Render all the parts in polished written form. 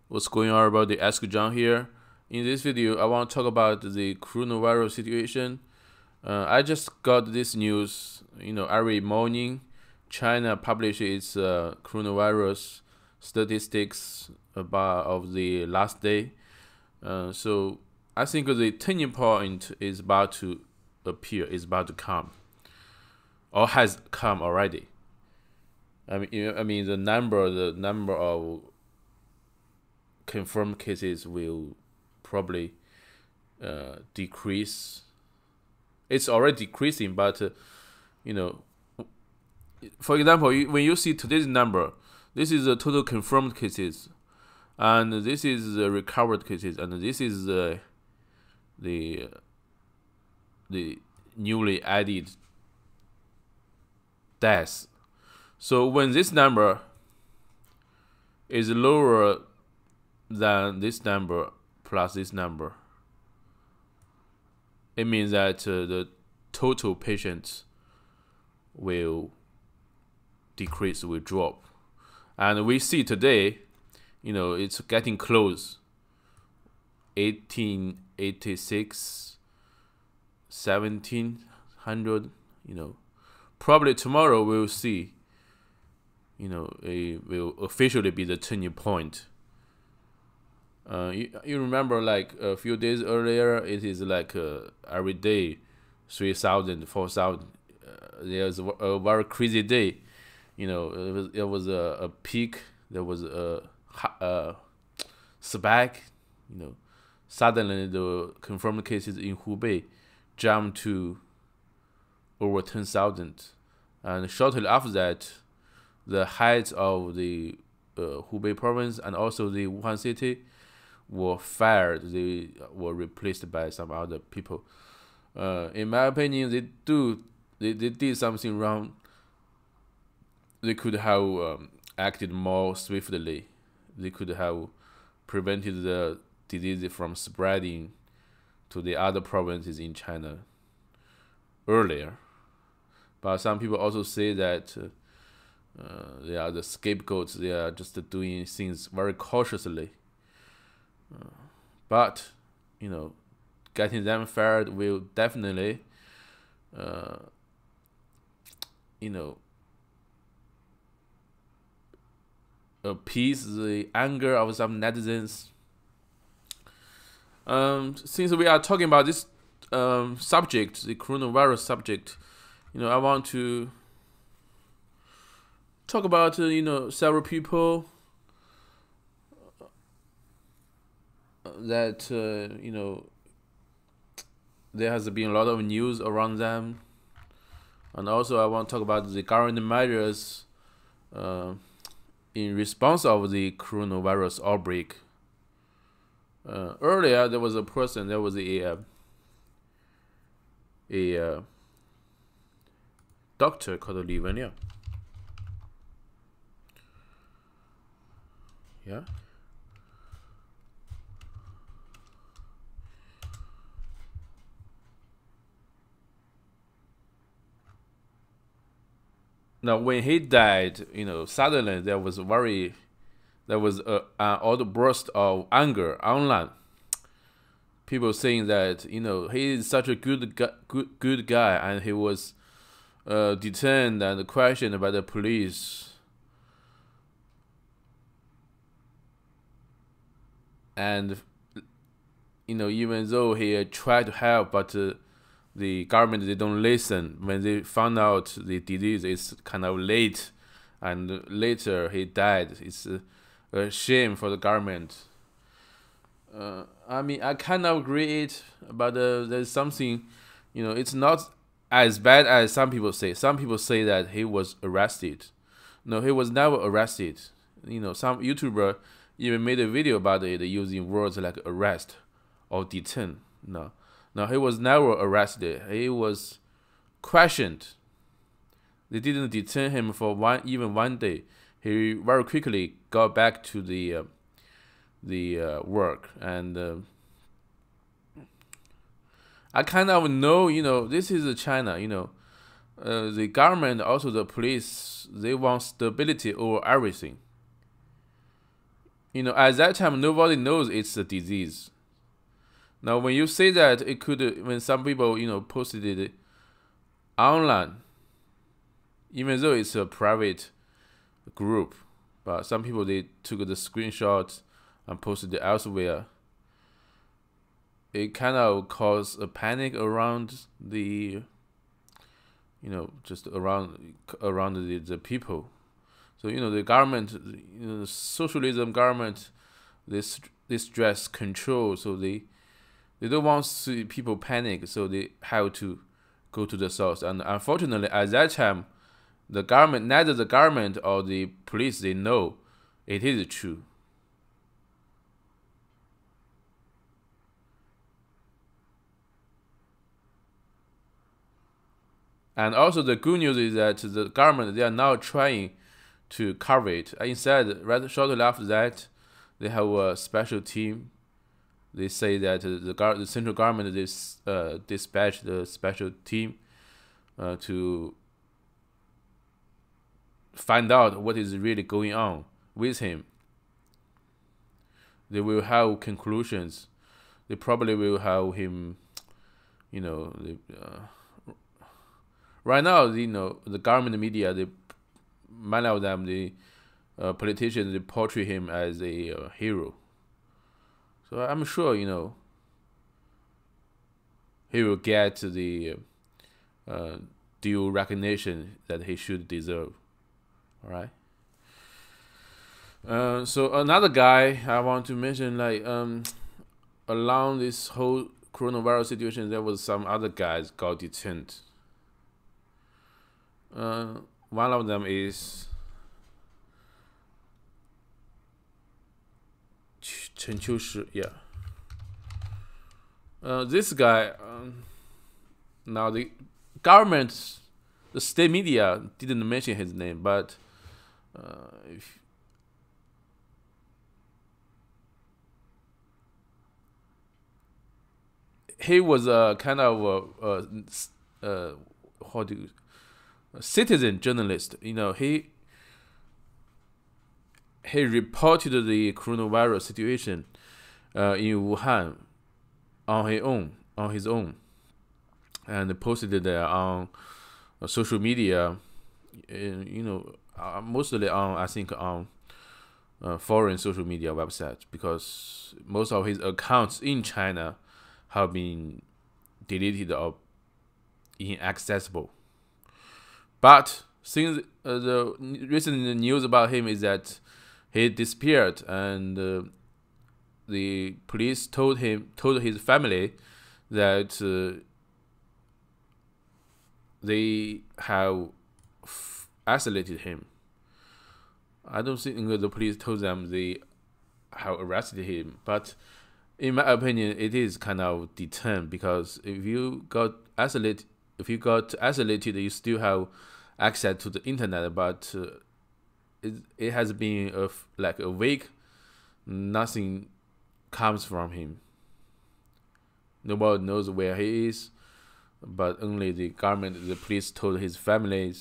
What's going on about the Ask John here? In this video, I want to talk about the coronavirus situation. I just got this news, every morning, China publishes its coronavirus statistics of the last day. So I think the turning point is about to appear, is about to come, or has come already. The number of confirmed cases will probably decrease. It's already decreasing, but for example, when you see today's number, this is the total confirmed cases, and this is the recovered cases, and this is the newly added deaths. So when this number is lower than this number plus this number, it means that the total patients will decrease, will drop. And we see today, it's getting close. 1886, 1700, probably tomorrow we'll see, it will officially be the turning point. You remember, like a few days earlier, it is like every day 3,000, 4,000. There's a very crazy day. It was a peak. There was a spike. Suddenly the confirmed cases in Hubei jumped to over 10,000, and shortly after that, the heights of the Hubei province and also the Wuhan city were fired. They were replaced by some other people. In my opinion, they did something wrong. They could have acted more swiftly. They could have prevented the disease from spreading to the other provinces in China earlier. But some people also say that they are the scapegoats. They are just doing things very cautiously. But getting them fired will definitely appease the anger of some netizens. Since we are talking about this subject, the coronavirus subject, I want to talk about several people that there has been a lot of news around them, and also I want to talk about the government measures in response of the coronavirus outbreak. Earlier, there was a doctor called Li Wenliang. Yeah. Now, when he died, suddenly there was an outburst of anger online. People saying that he is such a good guy, and he was detained and questioned by the police, and even though he tried to help, but the government, they don't listen. When they found out the disease, it's kind of late, and later he died. It's a shame for the government. I kind of agree it, but there's something, it's not as bad as some people say. Some people say that he was arrested. No, he was never arrested. Some YouTuber even made a video about it using words like arrest or detain. No, he was never arrested. He was questioned. They didn't detain him for even one day. He very quickly got back to the work, and I kind of know, this is China. The government, also the police, they want stability over everything. at that time, nobody knows it's a disease. Now, when you say that it could, when some people, posted it online, even though it's a private group, but some people, they took the screenshots and posted it elsewhere. It kind of caused a panic around the, just around the people. So, the government, the socialism government, this stress control, so they don't want to see people panic, so they have to go to the source. And unfortunately, at that time, the government, neither the government or the police, they know it is true. And also the good news is that the government, they are now trying to cover it. Instead, right shortly after that, they have a special team. They say that the central government is dispatched the special team to find out what is really going on with him. They will have conclusions. They probably will have him, right now, the government media, many of them, the politicians, they portray him as a hero. So I'm sure, he will get the due recognition that he should deserve. All right. So another guy I want to mention, along this whole coronavirus situation, there was some other guys got detained. One of them is Chen Qiushi. Yeah. This guy. Now the government, the state media didn't mention his name, but he was a kind of a citizen journalist. He reported the coronavirus situation in Wuhan on his own, and posted it there on social media. Mostly on foreign social media websites, because most of his accounts in China have been deleted or inaccessible. But since the recent news about him is that he disappeared, and the police told his family that they have isolated him. I don't think the police told them they have arrested him, but in my opinion, it is kind of detained, because if you got isolated, you still have access to the internet. But it has been a week, nothing comes from him. Nobody knows where he is, but only the government, the police told his family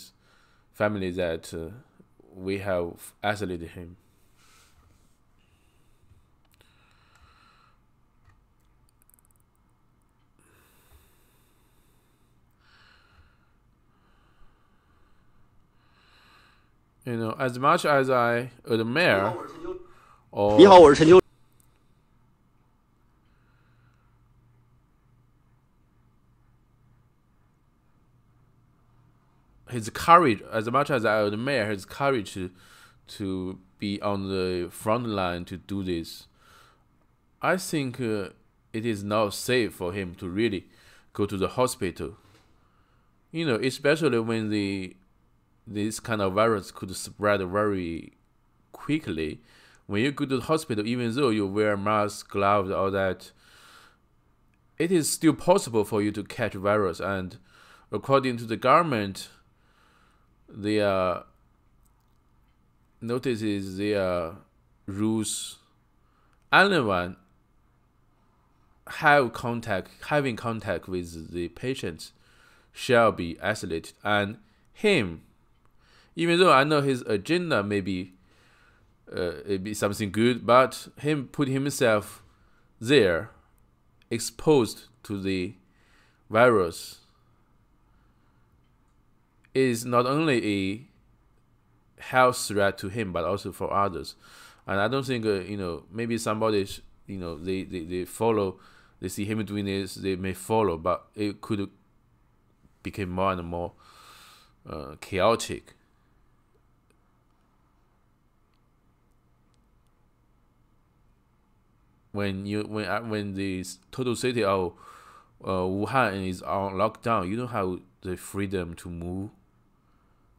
that we have isolated him. As much as I admire,你好，我是陈秋。his courage, as much as I admire his courage to be on the front line to do this, I think it is not safe for him to really go to the hospital. Especially when this kind of virus could spread very quickly. When you go to the hospital, even though you wear masks, gloves, all that, it is still possible for you to catch virus. And according to the government, their notices, their rules, anyone having contact with the patient shall be isolated. And him, even though I know his agenda may be it be something good, but him put himself there, exposed to the virus, is not only a health threat to him, but also for others. And I don't think, maybe somebody, they follow, they see him doing this, they may follow, but it could become more and more chaotic. When the total city of Wuhan is on lockdown, you don't have the freedom to move.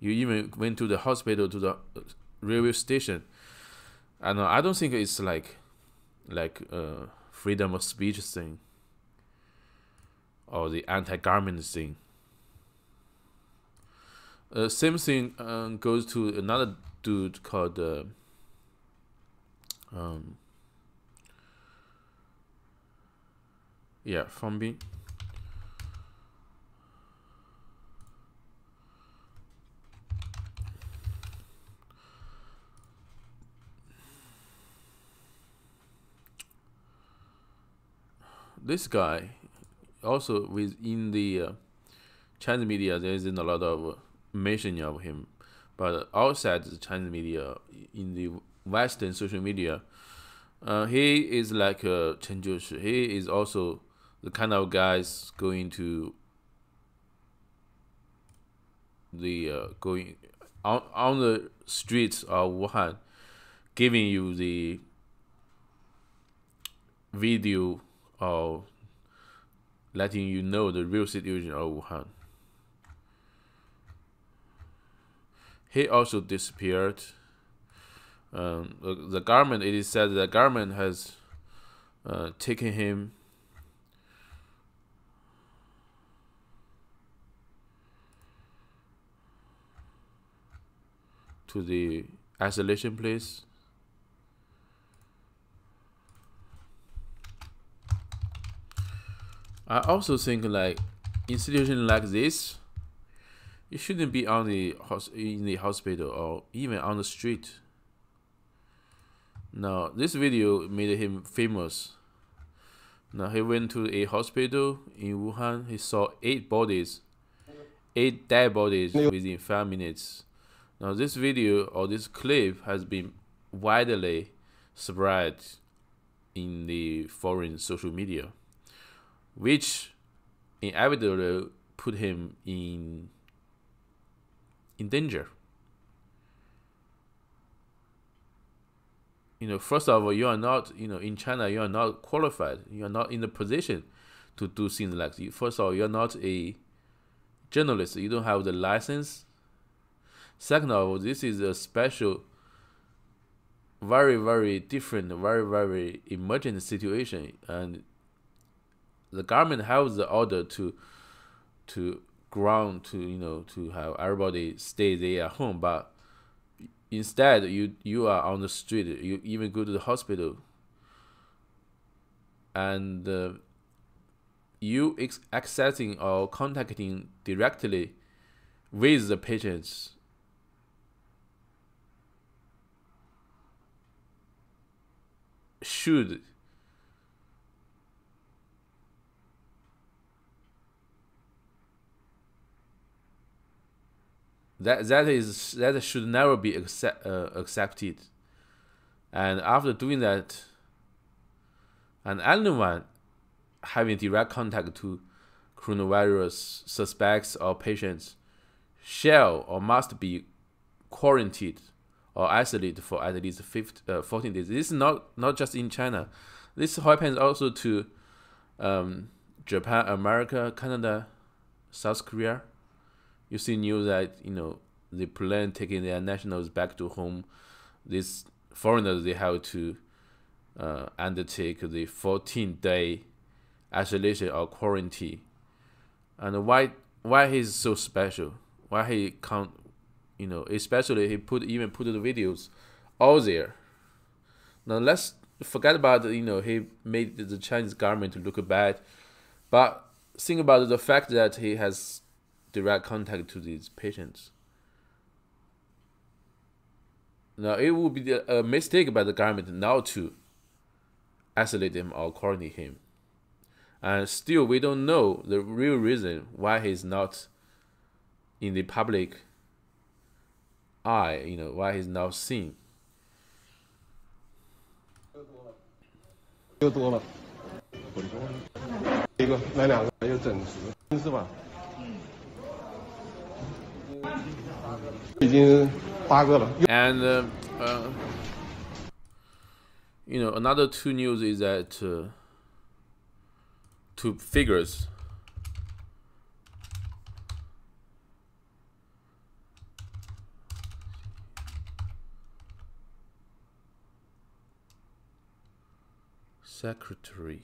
You even went to the hospital, to the railway station, and I don't think it's like freedom of speech thing or the anti-government thing. Same thing goes to another dude called Fangbin. This guy, also within the Chinese media, there isn't a lot of mention of him, but outside the Chinese media, in the Western social media, he is like Chen Qiushi. He is also the kind of guys going to the going on the streets of Wuhan, giving you the video or letting you know the real situation of Wuhan. He also disappeared. The government, it is said the government has taken him to the isolation place. I also think like institutions like this, you shouldn't be on in the hospital or even on the street. Now, this video made him famous. Now, he went to a hospital in Wuhan. He saw 8 dead bodies within 5 minutes. Now, this video or this clip has been widely spread in the foreign social media, which inevitably put him in danger. First of all, you are not, in China, you are not qualified. You are not in the position to do things like this. First of all, you are not a journalist. You don't have the license. Second of all, this is a special, very, very different, very, very emergent situation, and the government has the order to ground to have everybody stay there at home, but instead you are on the street. You even go to the hospital, and you accessing or contacting directly with the patients should that should never be accepted. And after doing that, and anyone having direct contact to coronavirus suspects or patients shall or must be quarantined or isolated for at least 14 days. This is not just in China. This happens also to Japan, America, Canada, South Korea. You see news that the plane taking their nationals back to home. These foreigners, they have to undertake the 14-day isolation or quarantine. And why he's so special? Why he can't? Especially he put the videos all there. Now let's forget about he made the Chinese government to look bad, but think about the fact that he has direct contact to these patients. Now, it would be a mistake by the government not to isolate him or quarantine him. And still, we don't know the real reason why he's not in the public eye, why he's not seen. 又多了，一个来2个还有整值，是吧？已经8个了。And another 2 news is that 2 figures. Secretary.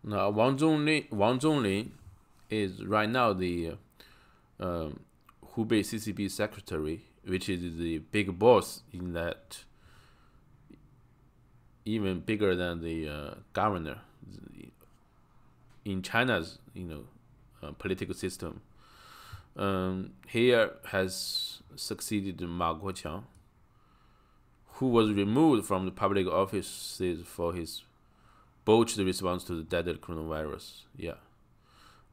Now, Wang Zhonglin is right now the Hubei CCP secretary, which is the big boss in that, even bigger than the governor in China's political system. He has succeeded Ma Guoqiang, who was removed from the public offices for his botched response to the deadly coronavirus. Yeah,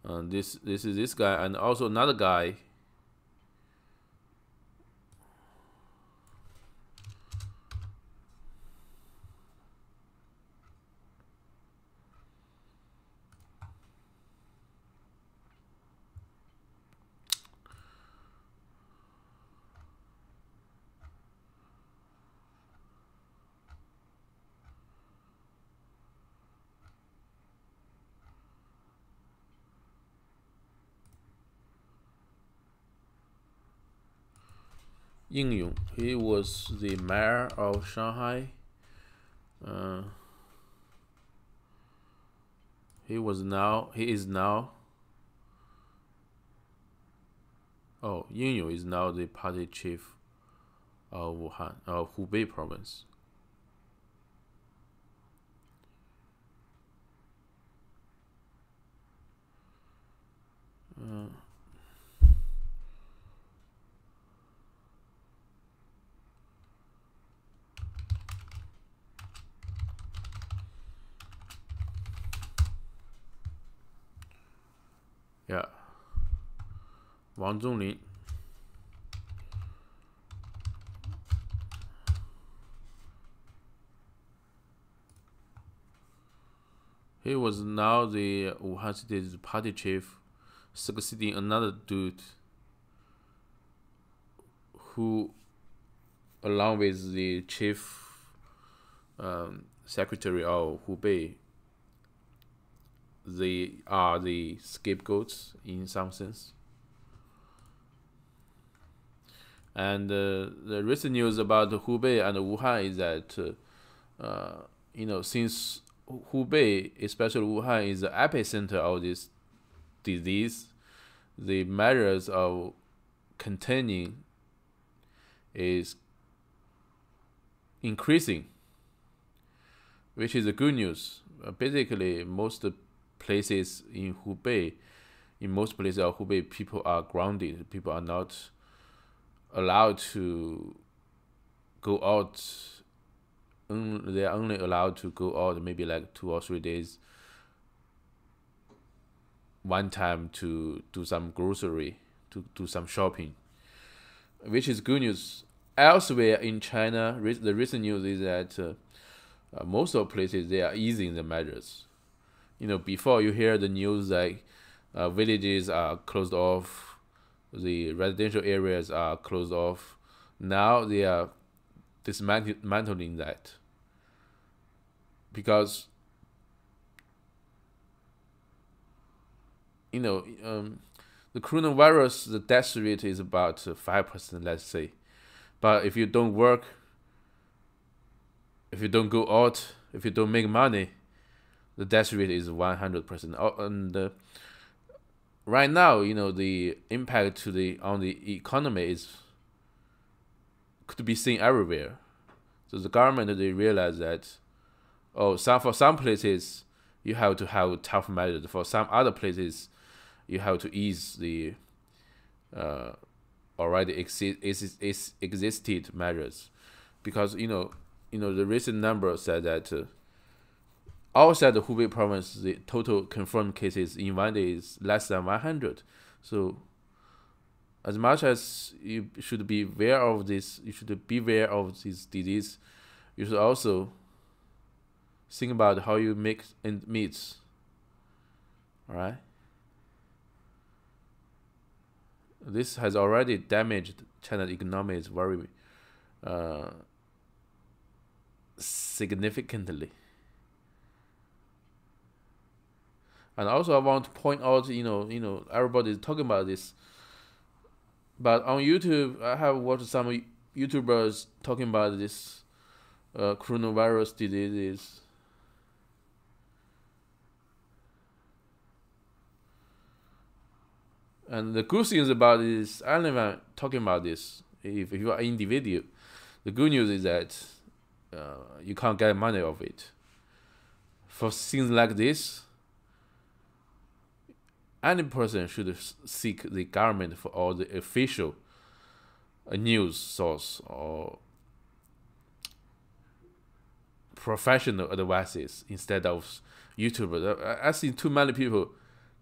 this is this guy, and also another guy. Yingyong, he was the mayor of Shanghai. He is now. Oh, Yingyong is now the party chief of Wuhan, of Hubei province. Yeah, Wang Zhonglin. He was now the Wuhan City's party chief, succeeding another dude who, along with the chief secretary of Hubei, they are the scapegoats in some sense. And the recent news about Hubei and Wuhan is that, since Hubei, especially Wuhan, is the epicenter of this disease, the measures of containing is increasing, which is a good news. Basically, most places in Hubei, in most places of Hubei, people are grounded. People are not allowed to go out. They are only allowed to go out maybe like 2 or 3 days one time to do some grocery, to do some shopping, which is good news. Elsewhere in China, the recent news is that most of places, they are easing the measures. Before you hear the news like villages are closed off, the residential areas are closed off. Now they are dismantling that, because the coronavirus, the death rate is about 5%, let's say. But if you don't work, if you don't go out, if you don't make money, the death rate is 100%. And right now, the impact on the economy could be seen everywhere. So the government, they realize that, for some places you have to have tough measures. For some other places, you have to ease the already existed measures, because the recent number said that outside the Hubei province, the total confirmed cases in one day is less than 100. So as much as you should be aware of this, you should be aware of this disease, you should also think about how you make ends meet. All right. This has already damaged China's economy very significantly. And also, I want to point out, everybody is talking about this, but on YouTube, I have watched some YouTubers talking about this coronavirus disease. And the good thing about this, I'm never talking about this. If you are an individual, the good news is that you can't get money of it. For things like this, any person should seek the government for all the official news source or professional advices instead of YouTubers. I see too many people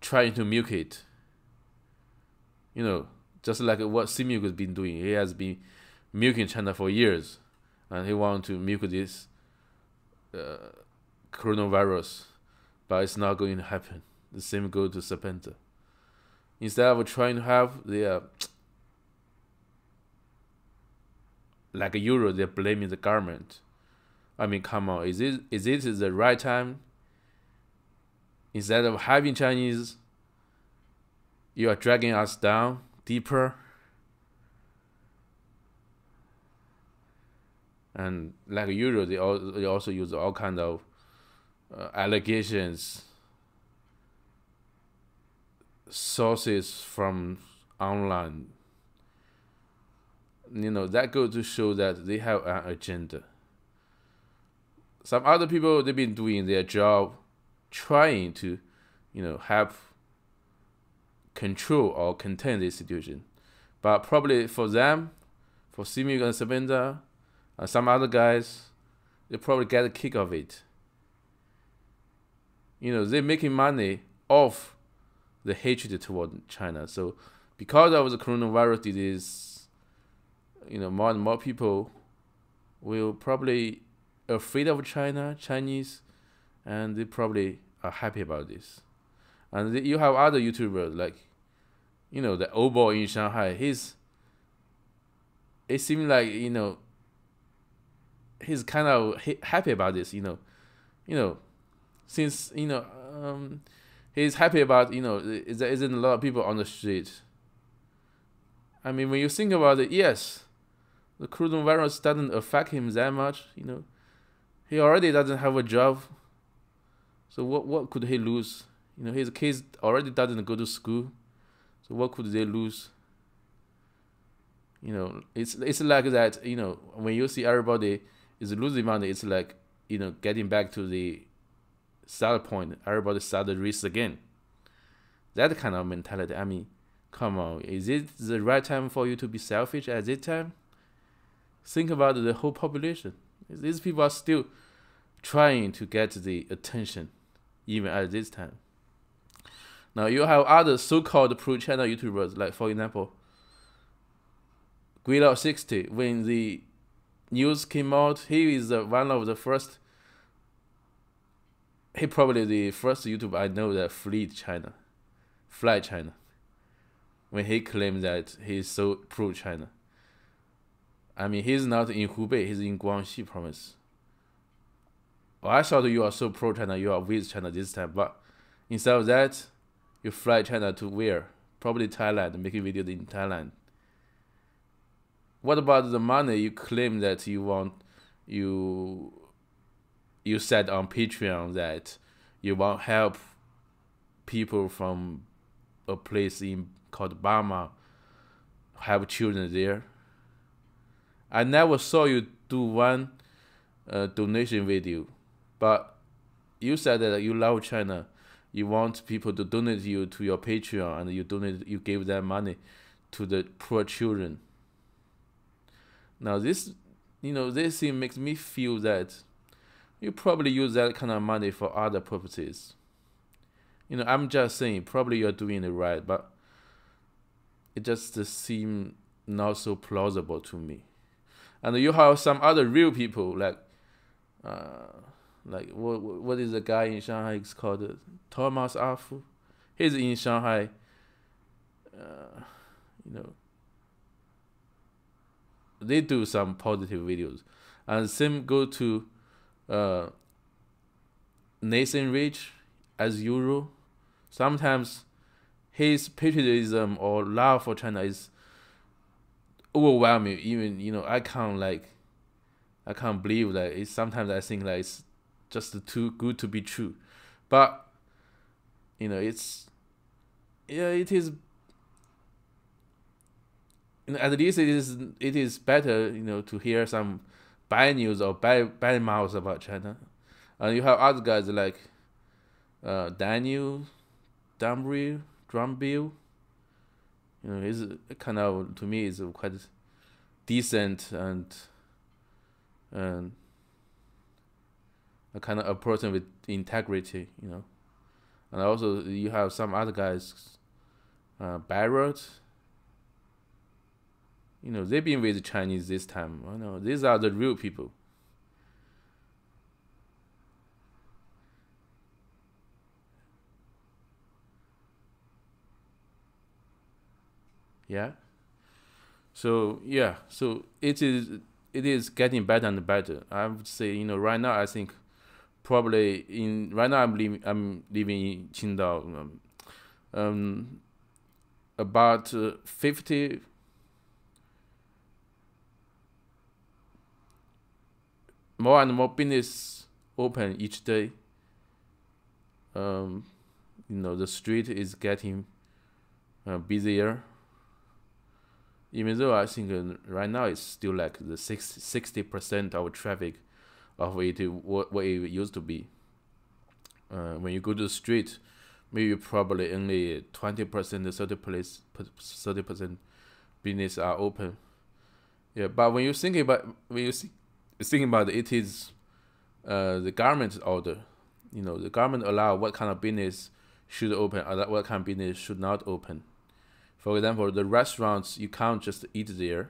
trying to milk it. Just like what Cmilk has been doing. He has been milking China for years, and he wants to milk this coronavirus, but it's not going to happen. The same goes to Serpentza. Instead of trying to have the like Euro, they're blaming the government. I mean, come on, is it the right time? Instead of having Chinese, you are dragging us down deeper. And like Euro, they also use all kind of allegations, sources from online. That goes to show that they have an agenda. Some other people, they've been doing their job, trying to, help control or contain this situation. But probably for them, for Cmilk and Serpentza, and some other guys, they probably get a kick of it. They're making money off the hatred toward China. So because of the coronavirus disease, more and more people will probably afraid of Chinese, and they probably are happy about this. And you have other YouTubers like, the old boy in Shanghai. It seems like, he's kind of happy about this, since, he's happy about, there isn't a lot of people on the street. I mean, when you think about it, yes, the coronavirus doesn't affect him that much, He already doesn't have a job. So what could he lose? His kids already doesn't go to school. So what could they lose? It's like that, when you see everybody is losing money, it's like, getting back to the start point. Everybody start the race again. That kind of mentality. I mean, come on, is it the right time for you to be selfish at this time? Think about the whole population. These people are still trying to get the attention, even at this time. Now you have other so-called pro-China YouTubers, like for example, Guilao60. When the news came out, he is one of the first. He probably the first YouTuber I know that fly China. When he claimed that he's so pro-China. I mean, he's not in Hubei, he's in Guangxi province. Well, I thought you are so pro-China, you are with China this time, but instead of that, you fly China to where? Probably Thailand, making videos in Thailand. What about the money you claim that you you said on Patreon that you want help people from a place called Burma have children there. I never saw you do one donation video, but you said that you love China. You want people to donate you to your Patreon, and you gave them money to the poor children. Now this thing makes me feel that you probably use that kind of money for other purposes. I'm just saying, probably you're doing it right, but it just seems not so plausible to me. And you have some other real people, like what is the guy in Shanghai? It's called Thomas Afu. He's in Shanghai. They do some positive videos, and same go to Nathan Rich, as usual. Sometimes his patriotism or love for China is overwhelming. Even I can't believe that. Sometimes I think that it's just too good to be true, but it is. At least it is better, to hear some bad news or bad mouths about China. And you have other guys like Danial Dumbrill. He's kind of, to me, is quite decent and a kind of a person with integrity, And also you have some other guys, Barrett. They've been with the Chinese this time. These are the real people. Yeah. So it is getting better and better. I would say, right now I think probably right now I'm living in Qingdao. About 50. More and more business open each day. The street is getting busier. Even though I think right now it's still like the 60% of traffic of what it used to be. When you go to the street, maybe probably only 20%, 30% business are open. Yeah, but when you think about it is the government's order. The government allow what kind of business should open and what kind of business should not open. For example, the restaurants, you can't just eat there.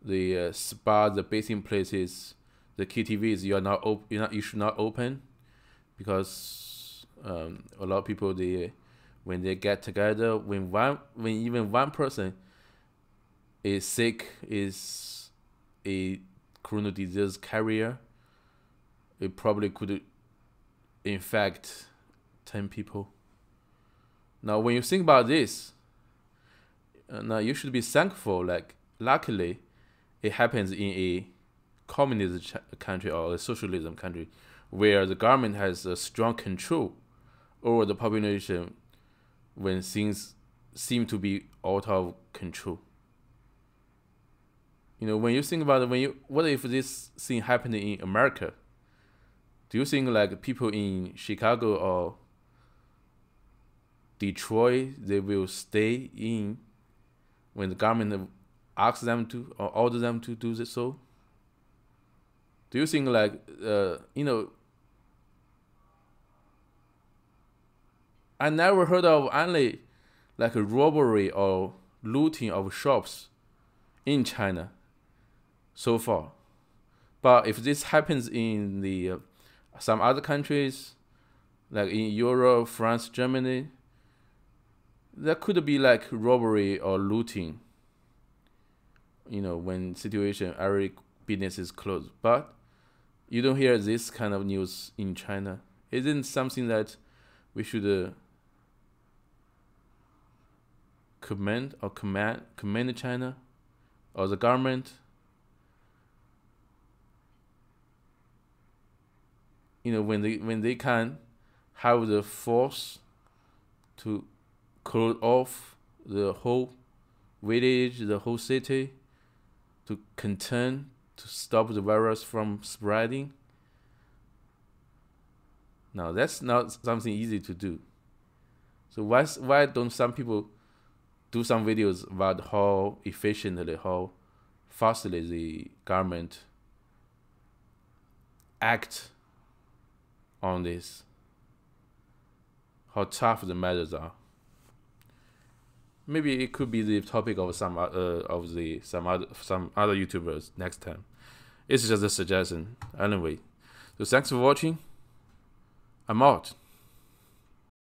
The spa, the bathing places, the KTVs, you should not open, because a lot of people, when they get together, when even one person is sick, is a corona disease carrier, it probably could infect 10 people. Now, when you think about this, now you should be thankful. Like, luckily, it happens in a communist country or a socialism country where the government has a strong control over the population when things seem to be out of control. When you think about it, what if this thing happened in America? Do you think like people in Chicago or Detroit, they will stay in when the government asks them to or order them to do this? So do you think like I never heard of any like a robbery or looting of shops in China so far. But if this happens in the some other countries, like in Europe, France, Germany, there could be like robbery or looting, when every business is closed. But you don't hear this kind of news in China. Isn't something that we should commend China or the government? when they can have the force to close off the whole village, the whole city, to stop the virus from spreading. Now that's not something easy to do. So why don't some people do some videos about how efficiently, how fastly the government act on this, how tough the measures are? Maybe it could be the topic of some other YouTubers next time. It's just a suggestion anyway. So thanks for watching. I'm out.